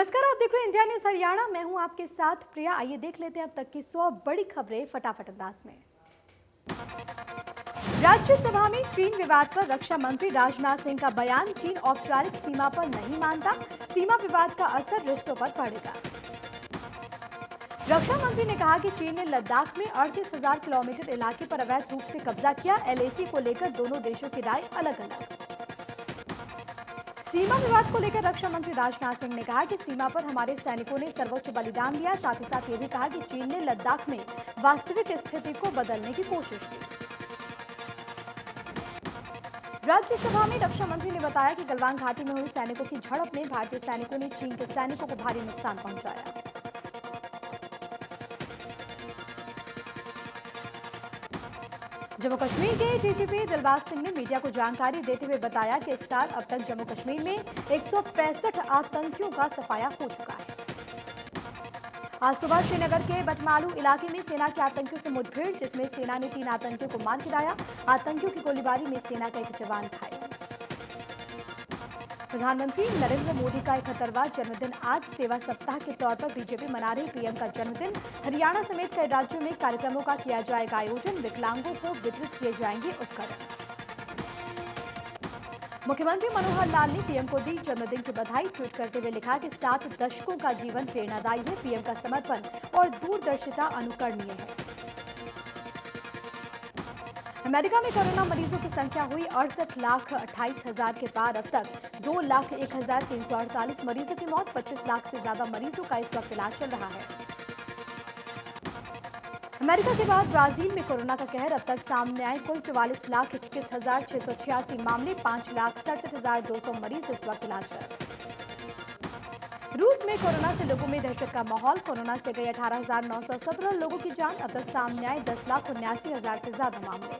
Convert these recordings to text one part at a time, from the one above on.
नमस्कार, आप देख रहे हैं इंडिया न्यूज हरियाणा। मैं हूं आपके साथ प्रिया। आइए देख लेते हैं अब तक की 100 बड़ी खबरें फटाफट अंदाज में। राज्यसभा में चीन विवाद पर रक्षा मंत्री राजनाथ सिंह का बयान। चीन औपचारिक सीमा पर नहीं मानता, सीमा विवाद का असर रिश्तों पर पड़ेगा। रक्षा मंत्री ने कहा कि चीन ने लद्दाख में 38,000 किलोमीटर इलाके पर अवैध रूप से कब्जा किया। एलएसी को लेकर दोनों देशों की राय अलग अलग। सीमा विवाद को लेकर रक्षा मंत्री राजनाथ सिंह ने कहा कि सीमा पर हमारे सैनिकों ने सर्वोच्च बलिदान दिया। साथ ही साथ ये भी कहा कि चीन ने लद्दाख में वास्तविक स्थिति को बदलने की कोशिश की। राज्यसभा में रक्षा मंत्री ने बताया कि गलवान घाटी में हुई सैनिकों की झड़प में भारतीय सैनिकों ने चीन के सैनिकों को भारी नुकसान पहुंचाया। जम्मू कश्मीर के डीजीपी दिलबाग सिंह ने मीडिया को जानकारी देते हुए बताया कि इस साल अब तक जम्मू कश्मीर में 165 आतंकियों का सफाया हो चुका है। आज सुबह श्रीनगर के बटमालू इलाके में सेना के आतंकियों से मुठभेड़, जिसमें सेना ने 3 आतंकियों को मार गिराया। आतंकियों की गोलीबारी में सेना का एक जवान घायल। प्रधानमंत्री नरेंद्र मोदी का 71वां जन्मदिन आज सेवा सप्ताह के तौर पर बीजेपी मना रही। पीएम का जन्मदिन, हरियाणा समेत कई राज्यों में कार्यक्रमों का किया जाएगा आयोजन। विकलांगों को वितरित किए जाएंगे उपकरण। मुख्यमंत्री मनोहर लाल ने पीएम को दी जन्मदिन की बधाई। ट्वीट करते हुए लिखा कि 7 दशकों का जीवन प्रेरणादायी है। पीएम का समर्पण और दूरदर्शिता अनुकरणीय है। अमेरिका में कोरोना मरीजों की संख्या हुई 68,28,000 के पार। अब तक 2,01,348 मरीजों की मौत। 25 लाख से ज्यादा मरीजों का इस वक्त इलाज चल रहा है। अमेरिका के बाद ब्राजील में कोरोना का कहर। अब तक सामने आए कुल 44,21,686 मामले। 5,67,200 मरीज इस वक्त इलाज पर। रूस में कोरोना से लोगों में दहशत का माहौल। कोरोना से गई 18,917 लोगों की जान। अब तक सामने आए 10,79,000 से ज्यादा मामले।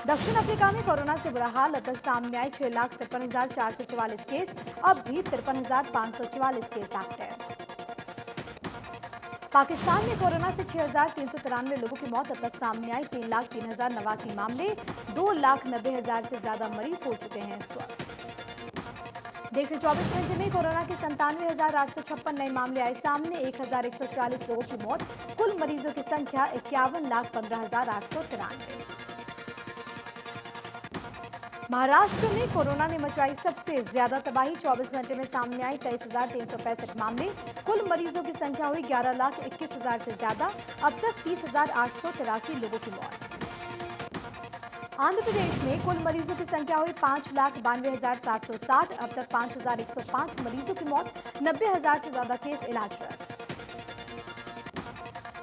दक्षिण अफ्रीका में कोरोना से बुरा हाल। अब तक सामने आए 6,53,444 केस। अब भी 53,544 केस एक्टिव। पाकिस्तान में कोरोना से 6,393 लोगों की मौत। अब तक सामने आए 3,03,089 मामले। 2,90,000 से ज्यादा मरीज हो चुके हैं स्वस्थ। देश में 24 घंटे में कोरोना के 97,856 नए मामले आए सामने। 1,140 लोगों की मौत। कुल मरीजों की संख्या 51,15,893। महाराष्ट्र में कोरोना ने मचाई सबसे ज्यादा तबाही। 24 घंटे में सामने आई 23,365 मामले। कुल मरीजों की संख्या हुई 11,21,000 से ज्यादा। अब तक 30,883 लोगों की मौत। आंध्र प्रदेश में कुल मरीजों की संख्या हुई 5,92,760। अब तक 5,105 मरीजों की मौत। 90,000 से ज्यादा केस इलाजरत।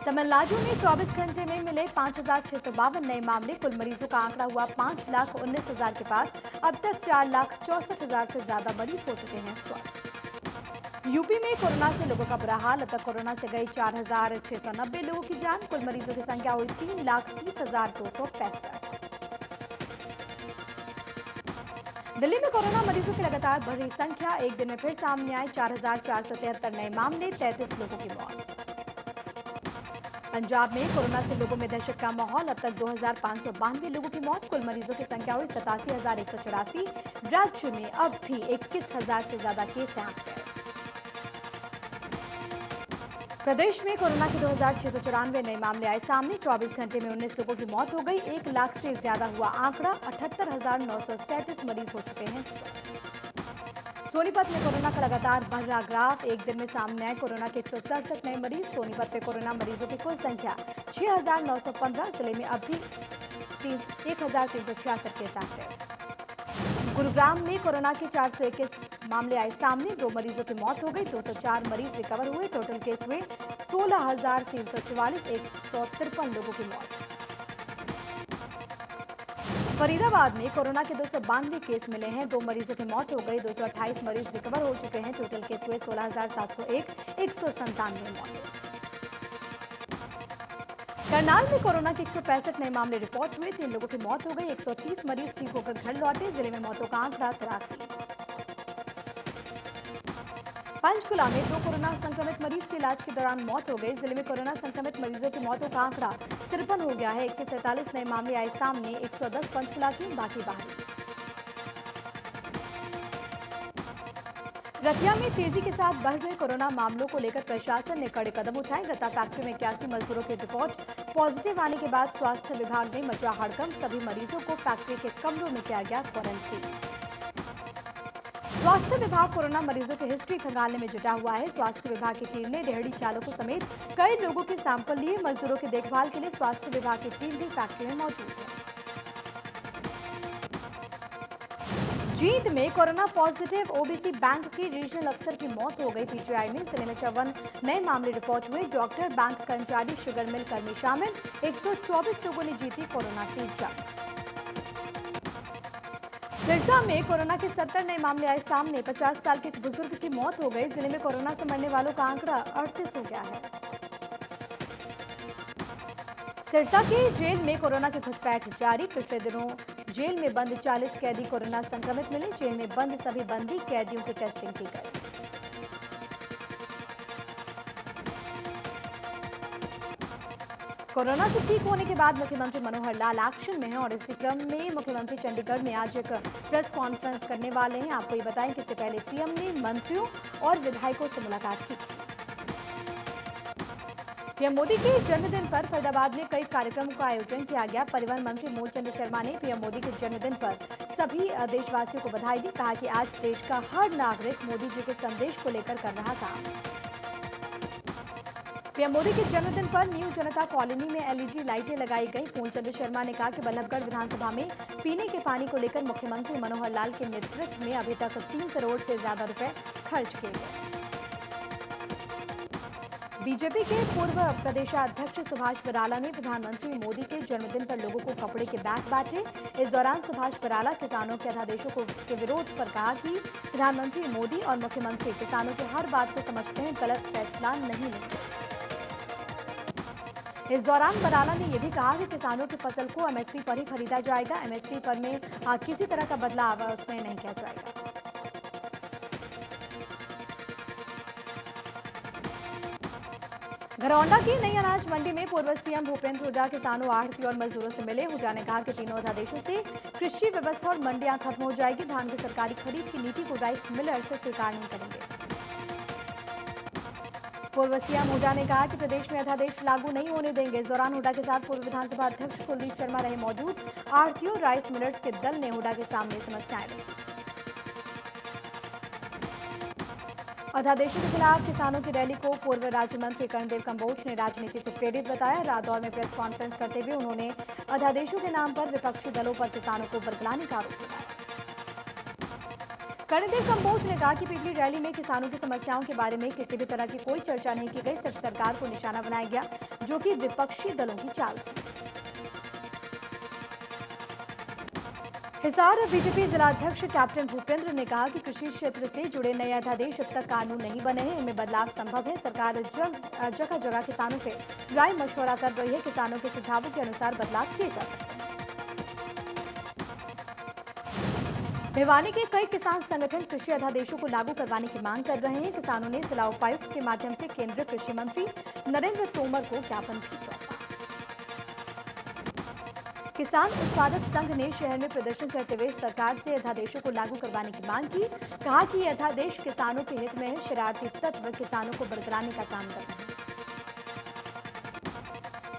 तमिलनाडु में 24 घंटे में मिले 5,652 नए मामले। कुल मरीजों का आंकड़ा हुआ 5,19,000 के पार। अब तक 4,64,000 से ज्यादा मरीज हो चुके हैं स्वस्थ। यूपी में कोरोना से लोगों का बुरा हाल। अब तक कोरोना से गई 4,690 लोगों की जान। कुल मरीजों की संख्या हुई 3,30,265। दिल्ली में कोरोना मरीजों की लगातार बढ़ रही संख्या। एक दिन में फिर सामने आए 4,473 नए मामले। 33 लोगों की मौत। पंजाब में कोरोना से लोगों में दहशत का माहौल। अब तक 2,592 लोगों की मौत। कुल मरीजों की संख्या हुई 87,184। राज्य में अब भी 21,000 से ज्यादा केस हैं एक्टिव। प्रदेश में कोरोना के 2,694 नए मामले आए सामने। 24 घंटे में 19 लोगों की मौत हो गई। 1 लाख से ज्यादा हुआ आंकड़ा। 78,937 मरीज हो चुके हैं स्वस्थ। सोनीपत में कोरोना का लगातार बढ़ रहा ग्राफ। एक दिन में सामने आए कोरोना के 167 नए मरीज। सोनीपत में कोरोना मरीजों की कुल संख्या 6,915। जिले में अब भी 1,366 केस एक्टिव। गुरुग्राम में कोरोना के 421 मामले आए सामने। 2 मरीजों की मौत हो गई। 204 मरीज रिकवर हुए। टोटल केस हुए 16,344। 153 लोगों की मौत। फरीदाबाद में कोरोना के 292 केस मिले हैं। 2 मरीजों की मौत हो गई। 228 मरीज रिकवर हो चुके हैं। टोटल केस हुए 16,701। 197 मौत। करनाल में कोरोना के 165 नए मामले रिपोर्ट हुए। 3 लोगों की मौत हो गई। 130 मरीज ठीक होकर घर लौटे। जिले में मौतों का आंकड़ा 83। पंचकुला में 2 कोरोना संक्रमित मरीज की इलाज के दौरान मौत हो गई। जिले में कोरोना संक्रमित मरीजों की मौतों का आंकड़ा 53 हो गया है। 147 नए मामले आए सामने। 110 पंचकुला की, बाकी बाहरी। रतिया में तेजी के साथ बढ़ रहे कोरोना मामलों को लेकर प्रशासन ने कड़े कदम उठाए। गत्ता फैक्ट्री में 81 मजदूरों की रिपोर्ट पॉजिटिव आने के बाद स्वास्थ्य विभाग ने मचा हड़कंप। सभी मरीजों को फैक्ट्री के कमरों में किया गया क्वारंटीन। स्वास्थ्य विभाग कोरोना मरीजों की हिस्ट्री खंगालने में जुटा हुआ है। स्वास्थ्य विभाग की टीम ने रेहड़ी चालकों समेत कई लोगों के सैंपल लिए। मजदूरों की देखभाल के लिए स्वास्थ्य विभाग की टीम भी फैक्ट्री में मौजूद है। जींद में कोरोना पॉजिटिव ओबीसी बैंक की रीजनल अफसर की मौत हो गई। पीजीआई में जिले में 54 नए मामले रिपोर्ट हुए। डॉक्टर, बैंक कर्मचारी, शुगर मिल कर्मी शामिल 124 लोगों ने जीती कोरोना से जंग। सिरसा में कोरोना के 70 नए मामले आए सामने। 50 साल के एक बुजुर्ग की मौत हो गई। जिले में कोरोना से मरने वालों का आंकड़ा 38 हो गया है। सिरसा के जेल में कोरोना की घुसपैठ जारी। पिछले दिनों जेल में बंद 40 कैदी कोरोना संक्रमित मिले। जेल में बंद सभी बंदी कैदियों की टेस्टिंग की गई। कोरोना से ठीक होने के बाद मुख्यमंत्री मनोहर लाल एक्शन में हैं और इसी क्रम में मुख्यमंत्री चंडीगढ़ में आज एक प्रेस कॉन्फ्रेंस करने वाले हैं। आपको ये बताएं कि इससे पहले सीएम ने मंत्रियों और विधायकों से मुलाकात की। पीएम मोदी के जन्मदिन पर फरीदाबाद में कई कार्यक्रमों का आयोजन किया गया। परिवहन मंत्री मूलचंद शर्मा ने पीएम मोदी के जन्मदिन पर सभी देशवासियों को बधाई दी। कहा कि आज देश का हर नागरिक मोदी जी के संदेश को लेकर कर रहा काम। पीएम मोदी के जन्मदिन पर न्यू जनता कॉलोनी में एलईडी लाइटें लगाई गई। मूलचंद शर्मा ने कहा कि बल्लभगढ़ विधानसभा में पीने के पानी को लेकर मुख्यमंत्री मनोहर लाल के नेतृत्व में अभी तक 3 करोड़ से ज्यादा रुपए खर्च किए गए। बीजेपी के पूर्व प्रदेशाध्यक्ष सुभाष बराला ने प्रधानमंत्री मोदी के जन्मदिन पर लोगों को कपड़े के बैग बांटे। इस दौरान सुभाष बराला किसानों के अध्यादेशों के विरोध पर कहा कि प्रधानमंत्री मोदी और मुख्यमंत्री किसानों की हर बात को समझते हैं, गलत फैसला नहीं लेते। इस दौरान बराला ने यह भी कहा कि किसानों की फसल को एमएसपी पर ही खरीदा जाएगा। एमएसपी पर में किसी तरह का बदलाव उसमें नहीं किया जाएगा। घरौंडा की नई अनाज मंडी में पूर्व सीएम भूपेंद्र हुड्डा किसानों, आढ़ती और मजदूरों से मिले। हुड्डा ने कहा कि तीनों अध्यादेशों से कृषि व्यवस्था और मंडियां खत्म हो जाएगी। धान की सरकारी खरीद की नीति को राइस मिलर से स्वीकार नहीं करेंगे। पूर्व सीएम हुड्डा ने कहा कि प्रदेश में अध्यादेश लागू नहीं होने देंगे। इस दौरान हुड्डा के साथ पूर्व विधानसभा अध्यक्ष कुलदीप शर्मा रहे मौजूद। आढ़तियों, राइस मिलर्स के दल ने हुड्डा के सामने समस्याएं रखी। अध्यादेशों के खिलाफ किसानों की रैली को पूर्व राज्य मंत्री कर्णदेव कंबोज ने राजनीति से प्रेरित बताया। रादौर में प्रेस कॉन्फ्रेंस करते हुए उन्होंने अध्यादेशों के नाम पर विपक्षी दलों पर किसानों को बरगलाने का आरोप लगाया। कर्णदेव कंबोज ने कहा कि पिछली रैली में किसानों की समस्याओं के बारे में किसी भी तरह की कोई चर्चा नहीं की गई। सिर्फ सरकार को निशाना बनाया गया, जो कि विपक्षी दलों की चाल थी। हिसार बीजेपी जिलाध्यक्ष कैप्टन भूपेंद्र ने कहा कि कृषि क्षेत्र से जुड़े नए अध्यादेश अब तक कानून नहीं बने हैं, इनमें बदलाव संभव है। सरकार जगह जगह किसानों से राय मशवरा कर रही है। किसानों के सुझावों के अनुसार बदलाव किए जा सकते हैं। भिवानी के कई किसान संगठन कृषि अध्यादेशों को लागू करवाने की मांग कर रहे हैं। किसानों ने जिला उपायुक्त के माध्यम से केंद्रीय कृषि मंत्री नरेंद्र तोमर को ज्ञापन भी सौंपा। किसान उत्पादक संघ ने शहर में प्रदर्शन करते हुए सरकार से अध्यादेशों को लागू करवाने की मांग की। कहा कि ये अध्यादेश किसानों के हित में है। शरारती तत्व किसानों को बरगलाने का काम कर रहे हैं।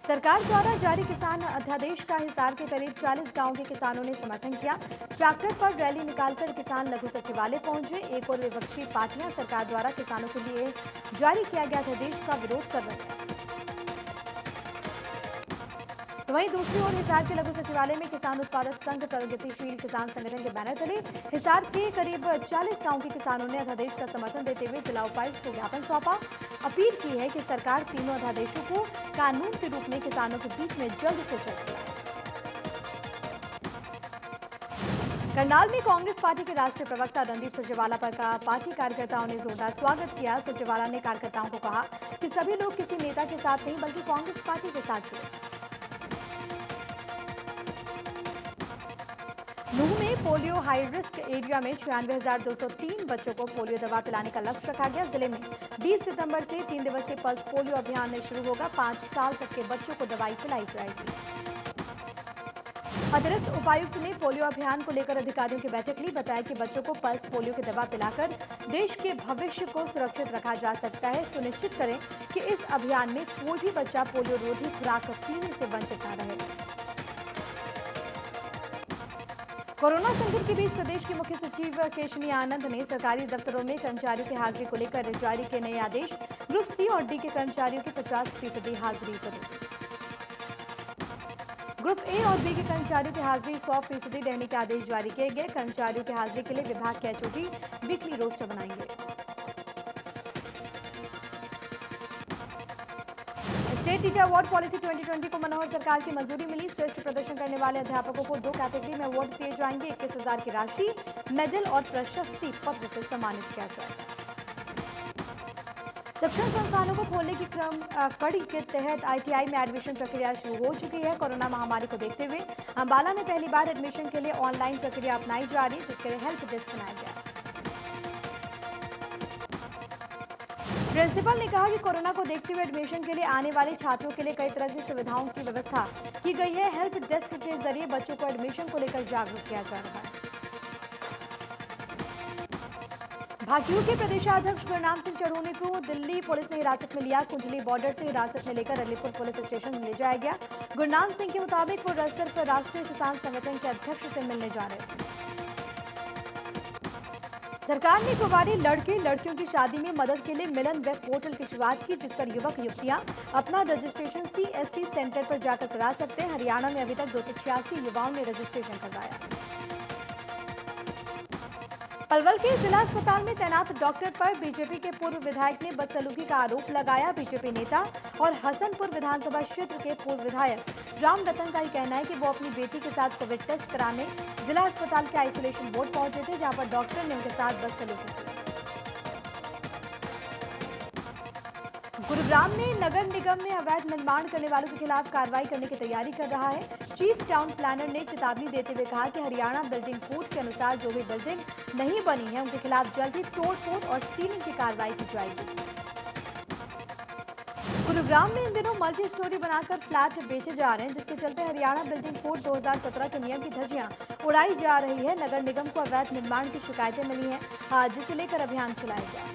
सरकार द्वारा जारी किसान अध्यादेश का हिसार के करीब 40 गांवों के किसानों ने समर्थन किया। ट्रैक्टर पर रैली निकालकर किसान लघु सचिवालय पहुंचे। एक और विपक्षी पार्टियां सरकार द्वारा किसानों के लिए जारी किया गया अध्यादेश का विरोध कर रही हैं। तो वहीं दूसरी ओर हिसार के लघु सचिवालय में किसान उत्पादक संघ प्रगतिशील किसान संगठन के बैनर तले हिसार के करीब 40 गांव के किसानों ने अध्यादेश का समर्थन देते हुए जिला उपायुक्त को ज्ञापन सौंपा। अपील की है कि सरकार तीनों अध्यादेशों को कानून के रूप में किसानों के बीच में जल्द से जल्द लाए। करनाल में कांग्रेस पार्टी के राष्ट्रीय प्रवक्ता रणदीप सुरजेवाला पर का पार्टी कार्यकर्ताओं ने जोरदार स्वागत किया। सुरजेवाला ने कार्यकर्ताओं को कहा कि सभी लोग किसी नेता के साथ नहीं बल्कि कांग्रेस पार्टी के साथ जुड़े। नूह में पोलियो हाई रिस्क एरिया में 96,203 बच्चों को पोलियो दवा पिलाने का लक्ष्य रखा गया। जिले में 20 सितंबर से 3 दिवसीय पल्स पोलियो अभियान शुरू होगा। 5 साल तक के बच्चों को दवाई पिलाई जाएगी। अतिरिक्त उपायुक्त ने पोलियो अभियान को लेकर अधिकारियों की बैठक ली। बताया कि बच्चों को पल्स पोलियो की दवा पिलाकर देश के भविष्य को सुरक्षित रखा जा सकता है। सुनिश्चित करें कि इस अभियान में कोई भी बच्चा पोलियो रोधी खुराक पीने से वंचित न रहे। कोरोना संकट के बीच प्रदेश के मुख्य सचिव केशनी आनंद ने सरकारी दफ्तरों में कर्मचारियों की हाजिरी को लेकर जारी किए नए आदेश। ग्रुप सी और डी के कर्मचारियों की 50% हाजिरी जरूरी। ग्रुप ए और बी के कर्मचारियों की हाजिरी 100% रहने के आदेश जारी किए गए। कर्मचारियों की हाजिरी के लिए विभाग के एचओडी वीकली रोस्टर बनाएंगे। स्टेट टीचर अवार्ड पॉलिसी 2020 को मनोहर सरकार की मंजूरी मिली। श्रेष्ठ प्रदर्शन करने वाले अध्यापकों को 2 कैटेगरी में अवार्ड दिए जाएंगे। 21,000 की राशि, मेडल और प्रशस्ति पत्र से सम्मानित किया जाएगा। शिक्षण संस्थानों को खोलने की कड़ी के तहत आईटीआई में एडमिशन प्रक्रिया शुरू हो चुकी है। कोरोना महामारी को देखते हुए अंबाला में पहली बार एडमिशन के लिए ऑनलाइन प्रक्रिया अपनाई जा रही है, जिसके लिए हेल्प डेस्क बनाया गया। प्रिंसिपल ने कहा कि कोरोना को देखते हुए एडमिशन के लिए आने वाले छात्रों के लिए कई तरह की सुविधाओं की व्यवस्था की गई है। हेल्प डेस्क के जरिए बच्चों को एडमिशन को लेकर जागरूक किया जा रहा है। भाकियू के प्रदेशाध्यक्ष गुरनाम सिंह चढ़ोनी को दिल्ली पुलिस ने हिरासत में लिया। कुंजली बॉर्डर से हिरासत में लेकर अलीपुर पुलिस स्टेशन ले जाया गया। गुरनाम सिंह के मुताबिक वो सिर्फ राष्ट्रीय किसान संगठन के अध्यक्ष से मिलने जा रहे थे। सरकार ने कुंवारी लड़के लड़कियों की शादी में मदद के लिए मिलन वेब पोर्टल की शुरुआत की, जिस पर युवक युवतियां अपना रजिस्ट्रेशन CSC सेंटर पर जाकर करा सकते हैं। हरियाणा में अभी तक 286 युवाओं ने रजिस्ट्रेशन करवाया। पलवल के जिला अस्पताल में तैनात डॉक्टर पर बीजेपी के पूर्व विधायक ने बदसलूकी का आरोप लगाया। बीजेपी नेता और हसनपुर विधानसभा क्षेत्र के पूर्व विधायक राम रतन का कहना है कि वो अपनी बेटी के साथ कोविड टेस्ट कराने जिला अस्पताल के आइसोलेशन वार्ड पहुंचे थे, जहां पर डॉक्टर ने उनके साथ बदसलूकी की। गुरुग्राम में नगर निगम में अवैध निर्माण करने वालों के खिलाफ कार्रवाई करने की तैयारी कर रहा है। चीफ टाउन प्लानर ने चेतावनी देते हुए कहा कि हरियाणा बिल्डिंग कोड के अनुसार जो भी बिल्डिंग नहीं बनी है उनके खिलाफ जल्द ही तोड़फोड़ और सीलिंग की कार्रवाई की जाएगी। गुरुग्राम में इन दिनों मल्टी स्टोरी बनाकर फ्लैट बेचे जा रहे हैं, जिसके चलते हरियाणा बिल्डिंग कोड 2017 के नियम की धज्जियां उड़ाई जा रही है। नगर निगम को अवैध निर्माण की शिकायतें मिली हैं, जिसे लेकर अभियान चलाया गया।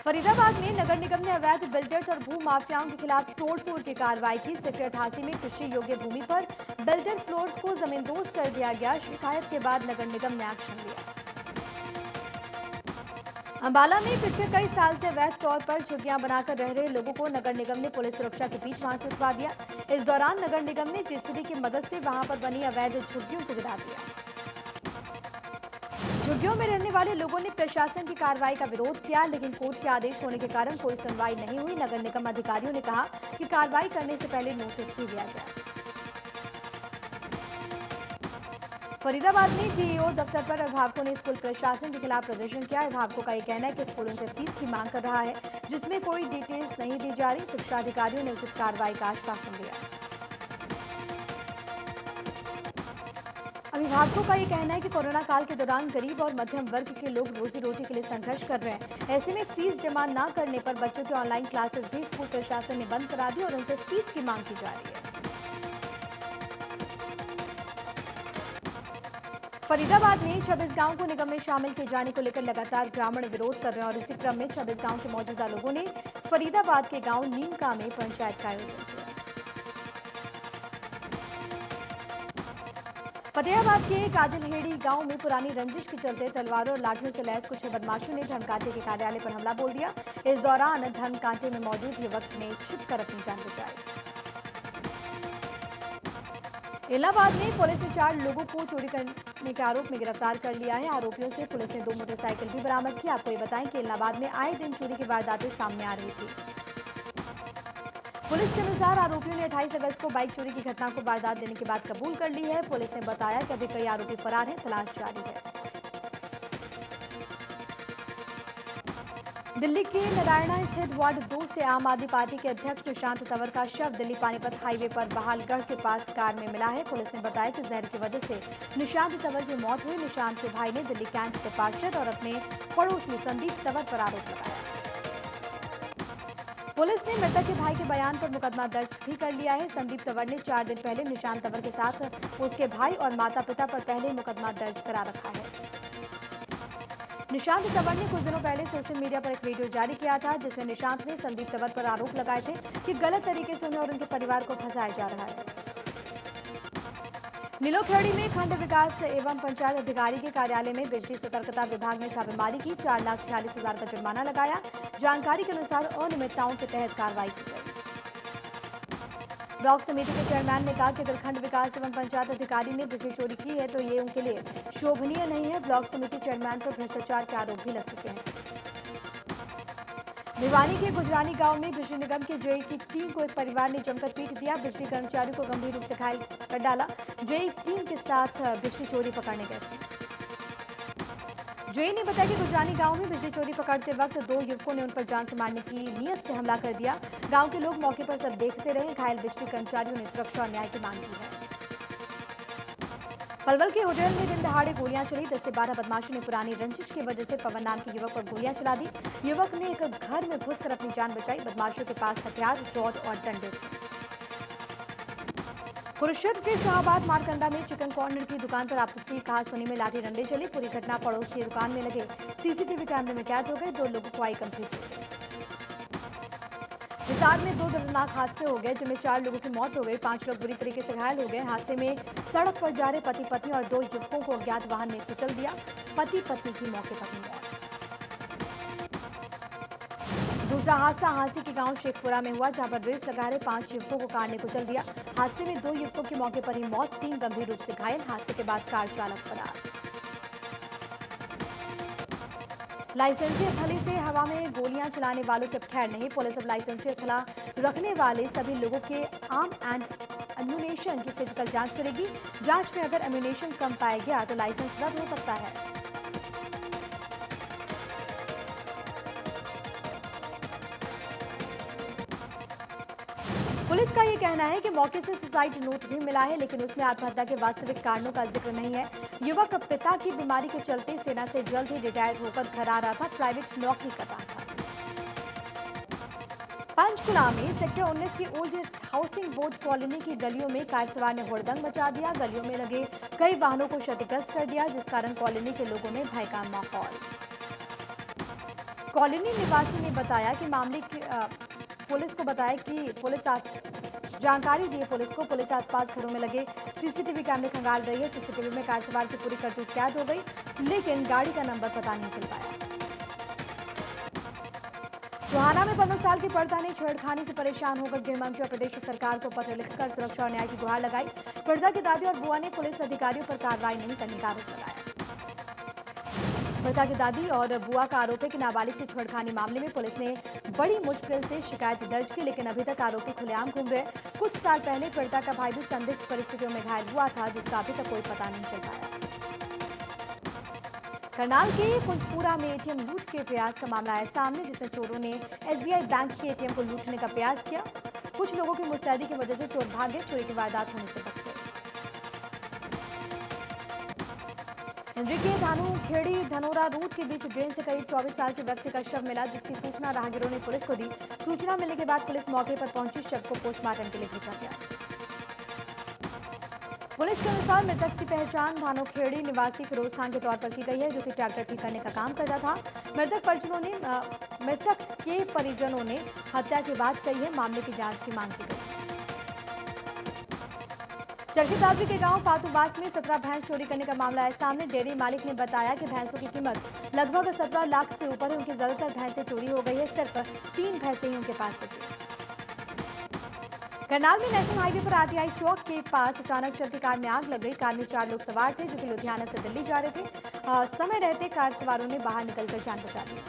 फरीदाबाद में नगर निगम ने अवैध बिल्डर्स और भू माफियाओं के खिलाफ तोड़फोड़ की कार्रवाई की। सेक्टर 88 में कृषि योग्य भूमि पर बिल्डर फ्लोर्स को जमींदोज कर दिया गया। शिकायत के बाद नगर निगम ने एक्शन लिया। अंबाला में पिछले कई साल से अवैध तौर पर झुग्गियां बनाकर रह रहे लोगों को नगर निगम ने पुलिस सुरक्षा के बीच वहां से उठवा दिया। इस दौरान नगर निगम ने जेसीबी की मदद से वहां पर बनी अवैध झुग्गियों को गिरा दिया। झुग्गियों में रहने वाले लोगों ने प्रशासन की कार्रवाई का विरोध किया, लेकिन कोर्ट के आदेश होने के कारण कोई सुनवाई नहीं हुई। नगर निगम अधिकारियों ने कहा कि कार्रवाई करने से पहले नोटिस भी दिया गया। फरीदाबाद में डीईओ दफ्तर पर अभिभावकों ने स्कूल प्रशासन के खिलाफ प्रदर्शन किया। अभिभावकों का ये कहना है कि स्कूल उनसे फीस की मांग कर रहा है, जिसमें कोई डिटेल्स नहीं दी जा रही। शिक्षा अधिकारियों ने उचित कार्रवाई का आश्वासन दिया। अभिभावकों का ये कहना है कि कोरोना काल के दौरान गरीब और मध्यम वर्ग के लोग रोजी रोटी के लिए संघर्ष कर रहे हैं। ऐसे में फीस जमा न करने पर बच्चों की ऑनलाइन क्लासेस भी स्कूल प्रशासन ने बंद करा दी और उनसे फीस की मांग की जा रही है। फरीदाबाद में 26 गांव को निगम में शामिल किए जाने को लेकर लगातार ग्रामीण विरोध कर रहे हैं और इसी क्रम में 26 गांव के मौजूदा लोगों ने फरीदाबाद के गांव नीमका में पंचायत का आयोजन किया। फतेहाबाद के काजलहेड़ी गांव में पुरानी रंजिश के चलते तलवारों और लाठियों से लैस कुछ बदमाशों ने धर्मकांटे के कार्यालय पर हमला बोल दिया। इस दौरान धर्मकांटे में मौजूद युवक ने छिपकर अपनी जान बचाई। इलाहाबाद में पुलिस ने 4 लोगों को चोरी करने के आरोप में गिरफ्तार कर लिया है। आरोपियों से पुलिस ने 2 मोटरसाइकिल भी बरामद की। आपको ये बताएं कि इलाहाबाद में आए दिन चोरी की वारदातें सामने आ रही थी। पुलिस के अनुसार आरोपियों ने 28 अगस्त को बाइक चोरी की घटना को वारदात देने के बाद कबूल कर ली है। पुलिस ने बताया कि अभी कई आरोपी फरार हैं, तलाश जारी है। दिल्ली के नारायणा स्थित वार्ड 2 से आम आदमी पार्टी के अध्यक्ष निशांत तंवर का शव दिल्ली पानीपत हाईवे पर बहालगढ़ के पास कार में मिला है। पुलिस ने बताया कि जहर की वजह से निशांत तंवर की मौत हुई। निशांत के भाई ने दिल्ली कैंट से पार्षद और अपने पड़ोसी संदीप तंवर पर आरोप लगाया। पुलिस ने मृतक के भाई के बयान पर मुकदमा दर्ज भी कर लिया है। संदीप तंवर ने 4 दिन पहले निशांत तंवर के साथ उसके भाई और माता पिता पर पहले मुकदमा दर्ज करा रखा है। निशांत तंवर ने कुछ दिनों पहले सोशल मीडिया पर एक वीडियो जारी किया था, जिसमें निशांत ने संदीप तंवर पर आरोप लगाए थे कि गलत तरीके से उन्हें और उनके परिवार को फंसाया जा रहा है। नीलोखेड़ी में खंड विकास एवं पंचायत अधिकारी के कार्यालय में बिजली सतर्कता विभाग ने छापेमारी की। 4,46,000 का जुर्माना लगाया। जानकारी के अनुसार अनियमितताओं के तहत कार्रवाई की गई। ब्लॉक समिति के चेयरमैन ने कहा कि अगर खंड विकास एवं पंचायत अधिकारी ने बिजली चोरी की है तो ये उनके लिए शोभनीय नहीं है। ब्लॉक समिति चेयरमैन पर भ्रष्टाचार के आरोप भी लग चुके हैं। भिवानी के गुजरानी गांव में बिजली निगम के जेई की टीम को एक परिवार ने जमकर पीट दिया। बिजली कर्मचारी को गंभीर रूप से घायल कर डाला। जेई टीम के साथ बिजली चोरी पकड़ने गए थे। जेई ने बताया कि गुजरानी गांव में बिजली चोरी पकड़ते वक्त 2 युवकों ने उन पर जान से मारने की नीयत से हमला कर दिया। गांव के लोग मौके पर सब देखते रहे। घायल बिजली कर्मचारियों ने सुरक्षा और न्याय की मांग की है। पलवल के होटल में दिन दहाड़े गोलियां चली। 10 से 12 बदमाशों ने पुरानी रंजिश की वजह से पवन नाम के युवक पर गोलियां चला दी। युवक ने एक घर में घुसकर अपनी जान बचाई। बदमाशों के पास हथियार, रॉड और डंडे थे। कुरुक्षेत्र के शाहबाद मारकंडा में चिकन कॉर्नर की दुकान पर आपसी कहासुनी में लाठी डंडे चले। पूरी घटना पड़ोस की दुकान में लगे सीसीटीवी कैमरे में कैद हो गए। 2 लोगों को आई गंभीर चोटें। हिसार में 2 दर्दनाक हादसे हो गए, जिनमें 4 लोगों की मौत हो गई। 5 लोग बुरी तरीके से घायल हो गए। हादसे में सड़क पर जा रहे पति पत्नी और 2 युवकों को अज्ञात वाहन ने कुचल दिया। पति पत्नी की मौके पर ही मौत। दूसरा हादसा हांसी के गांव शेखपुरा में हुआ, जहां पर रेस लगा रहे 5 युवकों को कार ने कुचल दिया। हादसे में 2 युवकों की मौके पर ही मौत, 3 गंभीर रूप से घायल। हादसे के बाद कार चालक फरार। लाइसेंसी थली से हवा में गोलियां चलाने वालों की अब खैर नहीं। पुलिस अब लाइसेंसी थला रखने वाले सभी लोगों के आर्म एंड एम्यूनेशन की फिजिकल जांच करेगी। जांच में अगर एम्यूनेशन कम पाया गया तो लाइसेंस रद्द हो सकता है। पुलिस का ये कहना है कि मौके से सुसाइड नोट भी मिला है, लेकिन उसमें आत्महत्या के वास्तविक कारणों का जिक्र नहीं है। युवक पिता की बीमारी के चलते सेना से जल्द ही रिटायर होकर घर आ रहा था। प्राइवेट नौकरी कर रहा था। पंचकुला में सेक्टर 19 की ओल्ड हाउसिंग बोर्ड कॉलोनी की गलियों में कार सवार ने हुड़दंग मचा दिया। गलियों में लगे कई वाहनों को क्षतिग्रस्त कर दिया, जिस कारण कॉलोनी के लोगों में भय का माहौल। कॉलोनी निवासी ने बताया कि मामले की पुलिस को बताया कि जानकारी दी पुलिस को। पुलिस आसपास घरों में लगे सीसीटीवी कैमरे खंगाल रही है। सीसीटीवी में कार सवार की पूरी करतूत कैद हो गई, लेकिन गाड़ी का नंबर पता नहीं चल पाया। टोहाना में 15 साल की पड़ता ने छेड़खानी से परेशान होकर गृह मंत्री और प्रदेश सरकार को पत्र लिखकर सुरक्षा और न्याय की गुहार लगाई। पर्दा की दादी और बुआ ने पुलिस अधिकारियों पर कार्रवाई नहीं करने का आरोप लगाया। पर्दा की दादी और बुआ का आरोप है कि नाबालिग से छेड़खानी मामले में पुलिस ने बड़ी मुश्किल से शिकायत दर्ज की, लेकिन अभी तक आरोपी खुलेआम घूम रहे। कुछ साल पहले पर्दा का भाई भी संदिग्ध परिस्थितियों में घायल हुआ था, जिसका अभी तक कोई पता नहीं चल पाया। करनाल के कुंजपुरा में एटीएम लूट के प्रयास का मामला आया सामने, जिसमें चोरों ने एसबीआई बैंक के एटीएम को लूटने का प्रयास किया। कुछ लोगों की मुस्तैदी की वजह से चोर भाग गए। चोरी की वारदात होने से बच गए। इंद्री के धानुखेड़ी धनोरा रूट के बीच ड्रेन से करीब 24 साल के व्यक्ति का शव मिला, जिसकी सूचना राहगीरों ने पुलिस को दी। सूचना मिलने के बाद पुलिस मौके पर पहुंची। शव को पोस्टमार्टम के लिए भेजा गया। पुलिस के अनुसार मृतक की पहचान धानुखेड़ी निवासी फिरोज खान के तौर पर की गई है, जो कि ट्रैक्टर ठीक करने का काम करता था। मृतक के परिजनों ने हत्या की बात कही है। मामले की जांच की मांग की गई। चरखी दादरी के गांव पातूबास में 17 भैंस चोरी करने का मामला है सामने। डेयरी मालिक ने बताया कि भैंसों की कीमत लगभग 17 लाख से ऊपर है। उनकी ज्यादातर भैंसें चोरी हो गई है। सिर्फ 3 भैंसें ही उनके पास बची। करनाल में नेशनल हाईवे पर आरटीआई चौक के पास अचानक चलती कार में आग लग गई। कार में 4 लोग सवार थे, जो कि लुधियाना से दिल्ली जा रहे थे। समय रहते कार सवारों ने बाहर निकलकर जान बचा ली।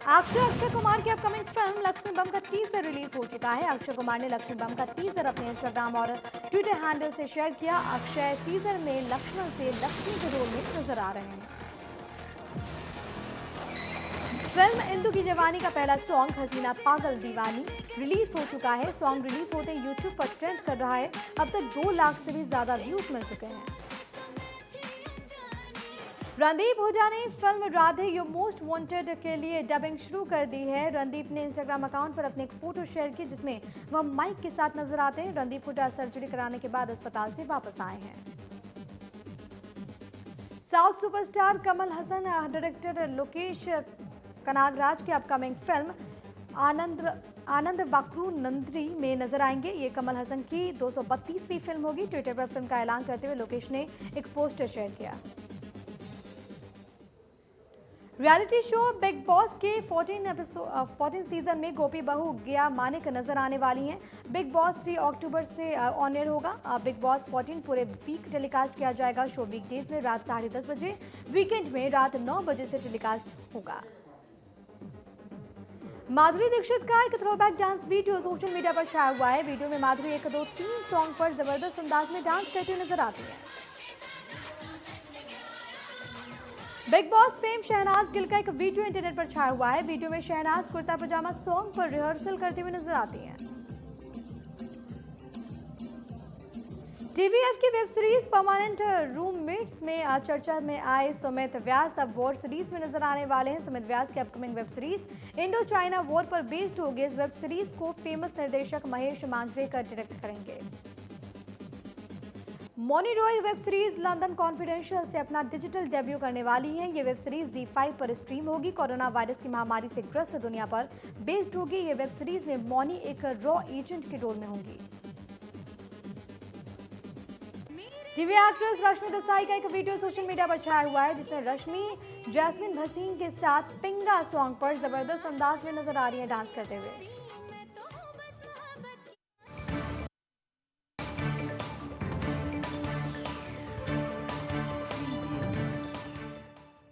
एक्टर अक्षय कुमार की अपकमिंग फिल्म लक्ष्मी बम का टीजर रिलीज हो चुका है। अक्षय कुमार ने लक्ष्मी बम का टीजर अपने इंस्टाग्राम और ट्विटर हैंडल से शेयर किया। अक्षय टीजर में लक्ष्मण से लक्ष्मी के रोल में नजर आ रहे हैं। फिल्म इंदु की जवानी का पहला सॉन्ग हसीना पागल दीवानी रिलीज हो चुका है। सॉन्ग रिलीज होते यूट्यूब पर ट्रेंड कर रहा है। अब तक 2 लाख से भी ज्यादा व्यूज मिल चुके हैं। रणदीप हुड्डा ने film Radhe you most wanted के लिए डबिंग शुरू कर दी है। रणदीप ने इंस्टाग्राम अकाउंट पर अपने एक फोटो शेयर की जिसमें वह माइक के साथ नजर आते हैं। रणदीप हुड्डा सर्जरी कराने के बाद अस्पताल से वापस आए हैं। South superstar Kamal Haasan director Lokesh कनागराज की अपकमिंग फिल्म आनंद वाक्रू नंद्री में नजर आएंगे। ये कमल हसन की 232वीं फिल्म होगी। ट्विटर पर फिल्म का ऐलान करते हुए लोकेश ने एक पोस्टर शेयर किया। रियलिटी शो बिग बॉस के 14 सीजन में गोपी बहू गया मानिक नजर आने वाली हैं। बिग बॉस 3 अक्टूबर से ऑन एयर होगा। बिग बॉस 14 पूरे वीक टेलीकास्ट किया जाएगा। शो वीकडेज में रात 10:30 बजे, वीकेंड में रात 9 बजे से टेलीकास्ट होगा। माधुरी दीक्षित का एक throwback dance video social media पर छाया हुआ है। वीडियो में माधुरी 1, 2, 3 सॉन्ग पर जबरदस्त अंदाज में डांस करती हुई नजर आती है। Bigg Boss fame Shehnaaz Gill का एक वीडियो इंटरनेट पर छाया हुआ है। वीडियो में शहनाज कुर्ता पजामा सॉन्ग पर रिहर्सल करते हुए नजर आती हैं। टीवीएफ की वेब सीरीज परमानेंट रूममेट्स में चर्चा में आए सुमित व्यास अब वॉर सीरीज में नजर आने वाले हैं। सुमित व्यास की upcoming web series Indo China war पर बेस्ड होगी। इस वेब सीरीज को फेमस निर्देशक महेश मांजरेकर डायरेक्ट करेंगे। Mouni Roy web series London confidential से अपना डिजिटल डेब्यू करने वाली है। ये वेब सीरीज ZEE5 पर स्ट्रीम होगी। कोरोना वायरस की महामारी से ग्रस्त दुनिया पर बेस्ड होगी। ये वेब सीरीज में मौनी एक रॉ एजेंट के रोल में होंगी। टीवी एक्ट्रेस रश्मि देसाई का एक वीडियो सोशल मीडिया पर छाया हुआ है जिसमें रश्मि जैस्मिन भसीन के साथ पिंगा सॉन्ग पर जबरदस्त अंदाज में नजर आ रही है डांस करते हुए।